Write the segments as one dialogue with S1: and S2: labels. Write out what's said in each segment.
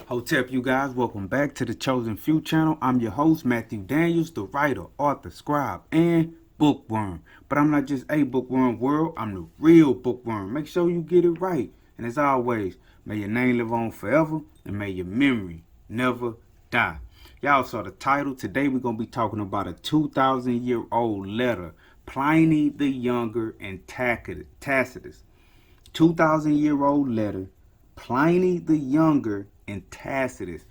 S1: Hotep, you guys, welcome back to the Chosen Few channel. I'm your host, Matthew Daniels, the writer, author, scribe, and bookworm. But I'm not just a bookworm world, I'm the real bookworm. Make sure you get it right. And as always, may your name live on forever, and may your memory never die. Y'all saw the title. Today we're going to be talking about a 2,000-year-old letter, Pliny the Younger and Tacitus. 2,000-year-old letter, Pliny the Younger and Tacitus.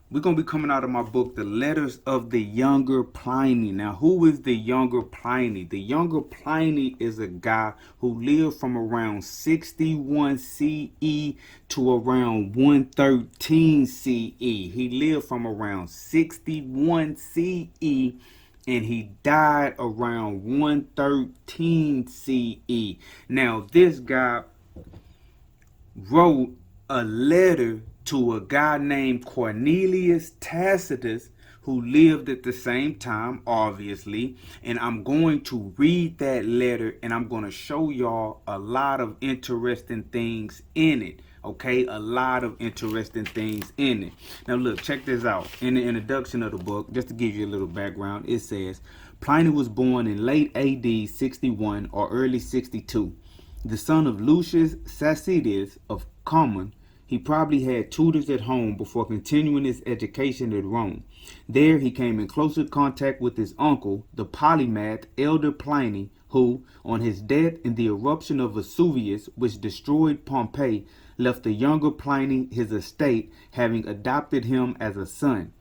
S1: We're going to be coming out of my book, The Letters of the Younger Pliny. Now, who is the Younger Pliny? The Younger Pliny is a guy who lived from around 61 CE to around 113 CE. He lived from around 61 CE and he died around 113 CE. Now, this guy wrote a letter to a guy named Cornelius Tacitus, who lived at the same time, obviously. And I'm going to read that letter and I'm going to show y'all a lot of interesting things in it. Okay, a lot of interesting things in it. Now look, check this out. In the introduction of the book, just to give you a little background, it says Pliny was born in late AD 61 or early 62. The son of Lucius Sacides of Common, he probably had tutors at home before continuing his education at Rome. There he came in closer contact with his uncle, the polymath elder Pliny, who, on his death in the eruption of Vesuvius, which destroyed Pompeii, left the younger Pliny his estate, having adopted him as a son.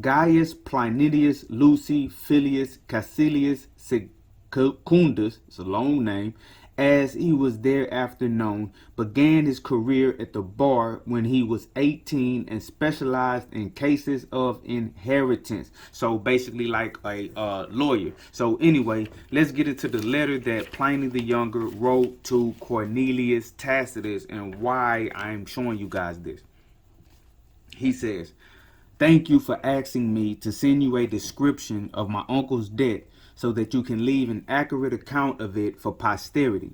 S1: Gaius Plinidius Luci Filius Caecilius Secundus, it's a long name, as he was thereafter known, began his career at the bar when he was 18 and specialized in cases of inheritance. So basically like a lawyer. So anyway, let's get into the letter that Pliny the Younger wrote to Cornelius Tacitus and why I'm showing you guys this. He says, "Thank you for asking me to send you a description of my uncle's death so that you can leave an accurate account of it for posterity.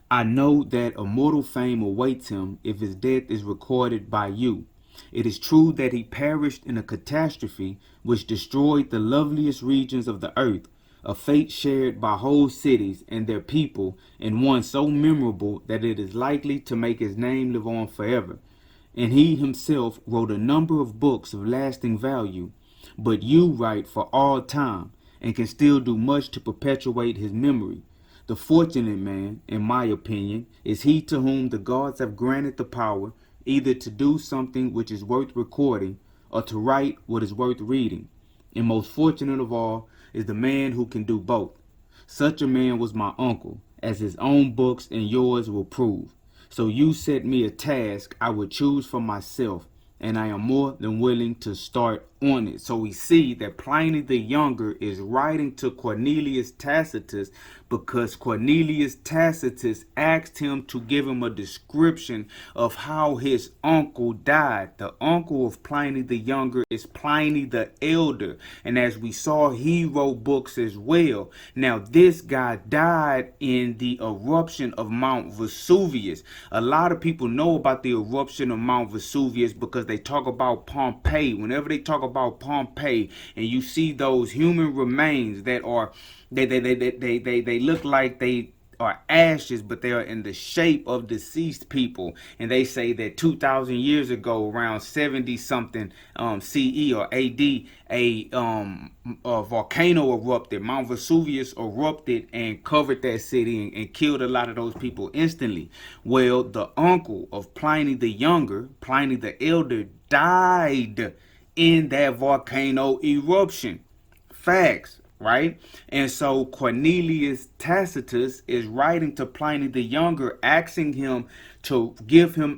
S1: I know that immortal fame awaits him if his death is recorded by you. It is true that he perished in a catastrophe which destroyed the loveliest regions of the earth, a fate shared by whole cities and their people, and one so memorable that it is likely to make his name live on forever. And he himself wrote a number of books of lasting value, but you write for all time, and can still do much to perpetuate his memory. The fortunate man, in my opinion, is he to whom the gods have granted the power either to do something which is worth recording or to write what is worth reading. And most fortunate of all is the man who can do both. Such a man was my uncle, as his own books and yours will prove. So you set me a task I would choose for myself, and I am more than willing to start on it." So we see that Pliny the Younger is writing to Cornelius Tacitus because Cornelius Tacitus asked him to give him a description of how his uncle died. The uncle of Pliny the Younger is Pliny the Elder, and as we saw, he wrote books as well. Now this guy died in the eruption of Mount Vesuvius. A lot of people know about the eruption of Mount Vesuvius because they talk about Pompeii. Whenever they talk about Pompeii and you see those human remains that are they look like they are ashes, but they are in the shape of deceased people, and they say that 2,000 years ago, around 70 something CE or AD, a volcano erupted. Mount Vesuvius erupted and covered that city and killed a lot of those people instantly. Well, the uncle of Pliny the Younger, Pliny the Elder, died in that volcano eruption. Facts, right? And so Cornelius Tacitus is writing to Pliny the Younger, asking him to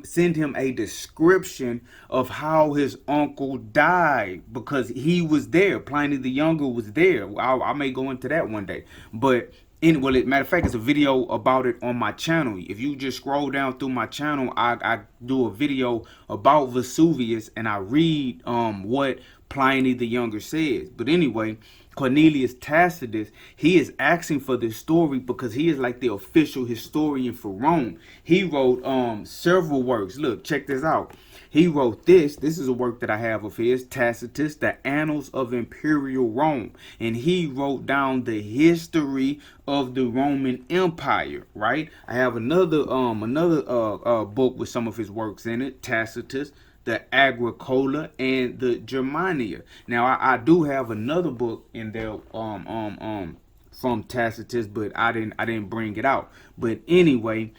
S1: send him a description of how his uncle died, because he was there. Pliny the Younger was there. I may go into that one day, but matter of fact, it's a video about it on my channel. If you just scroll down through my channel, I do a video about Vesuvius and I read what Pliny the Younger says. But anyway, Cornelius Tacitus, he is asking for this story because he is like the official historian for Rome. He wrote several works. Look, check this out. He wrote this. This is a work that I have of his, Tacitus, The Annals of Imperial Rome. And he wrote down the history of the Roman Empire, right? I have another book with some of his works in it, Tacitus, the Agricola, and the Germania. Now I do have another book in there from Tacitus, but I didn't bring it out. But anyway,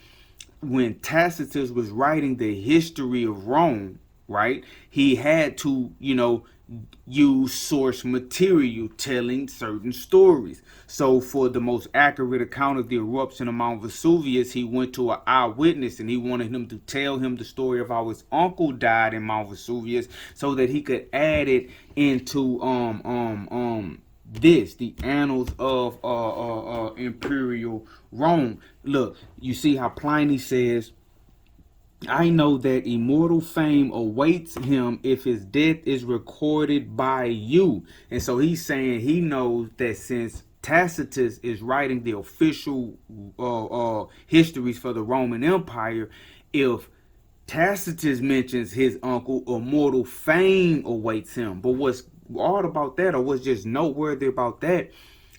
S1: when Tacitus was writing the history of Rome, right, he had to, use source material telling certain stories. So for the most accurate account of the eruption of Mount Vesuvius, he went to an eyewitness and he wanted him to tell him the story of how his uncle died in Mount Vesuvius so that he could add it into the annals of imperial Rome. Look, you see how Pliny says, I know that immortal fame awaits him if his death is recorded by you. And so he's saying he knows that since Tacitus is writing the official histories for the Roman Empire, if Tacitus mentions his uncle, immortal fame awaits him. But what's odd about that, or what's just noteworthy about that,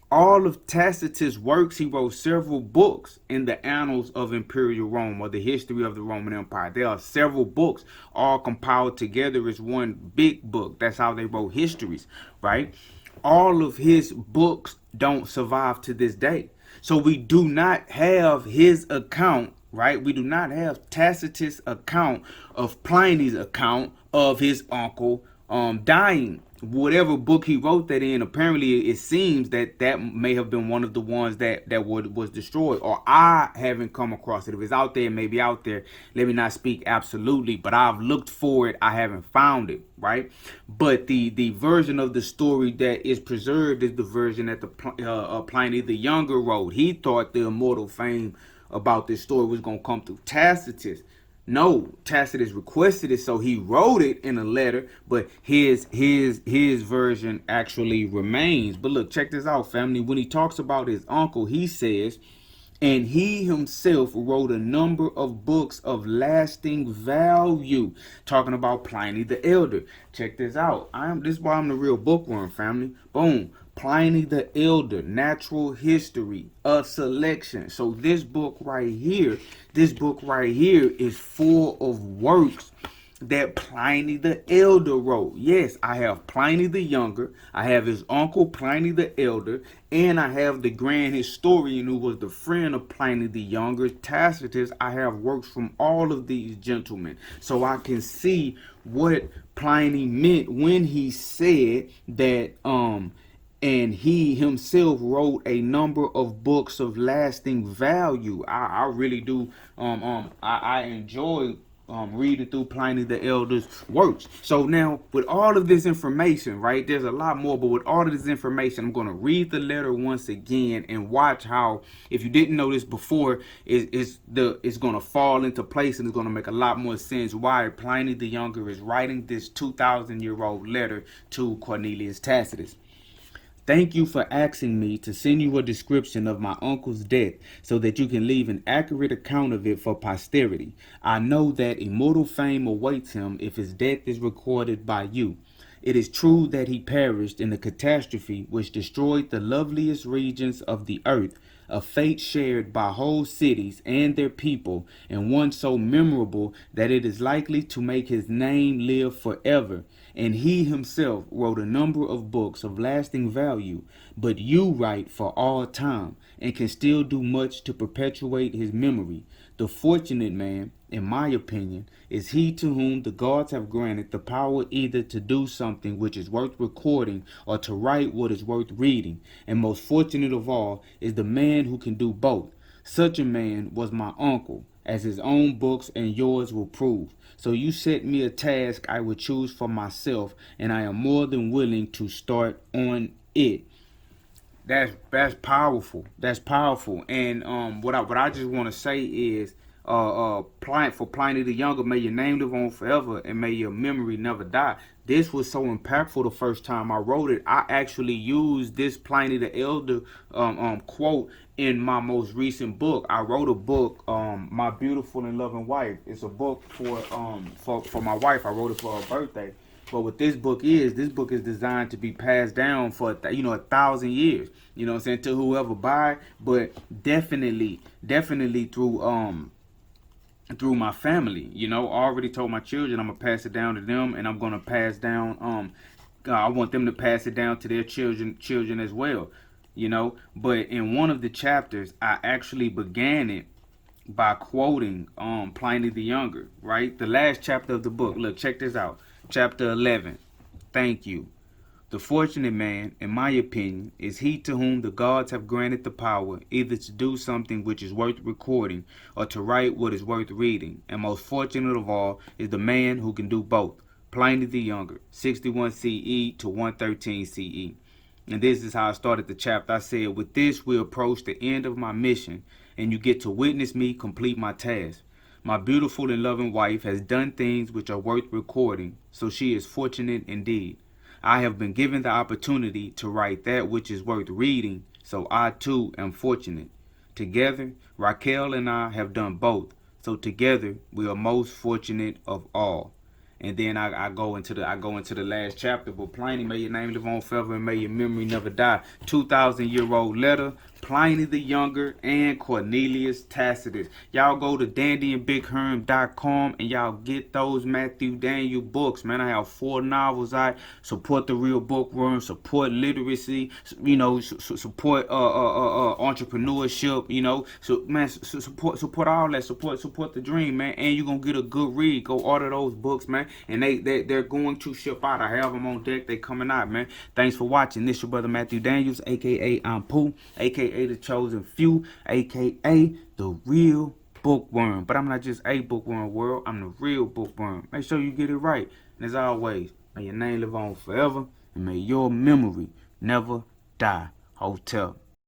S1: all of Tacitus' works, he wrote several books in the annals of imperial Rome, or the history of the Roman Empire. There are several books all compiled together as one big book. That's how they wrote histories, right? All of his books don't survive to this day. So we do not have his account, right? We do not have Tacitus' account of Pliny's account of his uncle dying. Whatever book he wrote that in, apparently it seems that may have been one of the ones that was destroyed, or I haven't come across it. If it's out there, maybe out there. Let me not speak absolutely, but I've looked for it. I haven't found it, right? But the version of the story that is preserved is the version that Pliny the Younger wrote. He thought the immortal fame about this story was going to come through Tacitus. No, Tacitus requested it, so he wrote it in a letter, but his version actually remains. But look, check this out, family. When he talks about his uncle, he says, and he himself wrote a number of books of lasting value, talking about Pliny the Elder. Check this out. This is why I'm the real bookworm, family. Boom. Pliny the Elder, Natural History, a selection. So this book right here is full of works that Pliny the Elder wrote. Yes, I have Pliny the Younger, I have his uncle Pliny the Elder, and I have the grand historian who was the friend of Pliny the Younger, Tacitus. I have works from all of these gentlemen. So I can see what Pliny meant when he said that and he himself wrote a number of books of lasting value. I really do. I enjoy reading through Pliny the Elder's works. So now, with all of this information, right, there's a lot more, but with all of this information, I'm going to read the letter once again and watch how, if you didn't know this before, it's going to fall into place and it's going to make a lot more sense why Pliny the Younger is writing this 2,000-year-old letter to Cornelius Tacitus. Thank you for asking me to send you a description of my uncle's death so that you can leave an accurate account of it for posterity. I know that immortal fame awaits him if his death is recorded by you. It is true that he perished in a catastrophe which destroyed the loveliest regions of the earth, a fate shared by whole cities and their people, and one so memorable that it is likely to make his name live forever. And he himself wrote a number of books of lasting value, but you write for all time, and can still do much to perpetuate his memory. The fortunate man, in my opinion, is he to whom the gods have granted the power either to do something which is worth recording or to write what is worth reading. And most fortunate of all is the man who can do both. Such a man was my uncle, as his own books and yours will prove. So you set me a task I would choose for myself, and I am more than willing to start on it. That's powerful. That's powerful. And what I just want to say is, for Pliny the Younger, may your name live on forever and may your memory never die. This was so impactful the first time I wrote it. I actually used this Pliny the Elder quote in my most recent book. I wrote a book, My Beautiful and Loving Wife. It's a book for my wife. I wrote it for her birthday. But what this book is designed to be passed down for 1,000 years. You know what I'm saying, to whoever buy, but definitely through my family. I already told my children I'm gonna pass it down to them, and I'm gonna pass down. I want them to pass it down to their children as well. But in one of the chapters, I actually began it by quoting Pliny the Younger. Right, the last chapter of the book. Look, check this out. Chapter 11. Thank you. The fortunate man, in my opinion, is he to whom the gods have granted the power either to do something which is worth recording or to write what is worth reading. And most fortunate of all is the man who can do both. Pliny the Younger, 61 CE to 113 CE. And this is how I started the chapter. I said, with this we approach the end of my mission, and you get to witness me complete my task. My beautiful and loving wife has done things which are worth recording, so she is fortunate indeed. I have been given the opportunity to write that which is worth reading, so I too am fortunate. Together, Raquel and I have done both, so together we are most fortunate of all. And then I go into the last chapter. But Pliny, may your name live on forever and may your memory never die. 2,000-year-old letter, Pliny the Younger and Cornelius Tacitus. Y'all go to dandyandbigherm.com and y'all get those Matthew Daniels books, man. I have 4 novels out. Support the Real Bookworm. Support literacy. Support entrepreneurship. So man, support all that. Support the dream, man. And you're gonna get a good read. Go order those books, man. And they're going to ship out. I have them on deck. They coming out, man. Thanks for watching. This your brother Matthew Daniels, aka I'm Pooh, aka the Chosen Few, aka the Real Bookworm. But I'm not just a bookworm, world. I'm the real bookworm. Make sure you get it right. And as always, may your name live on forever and may your memory never die. Hotel.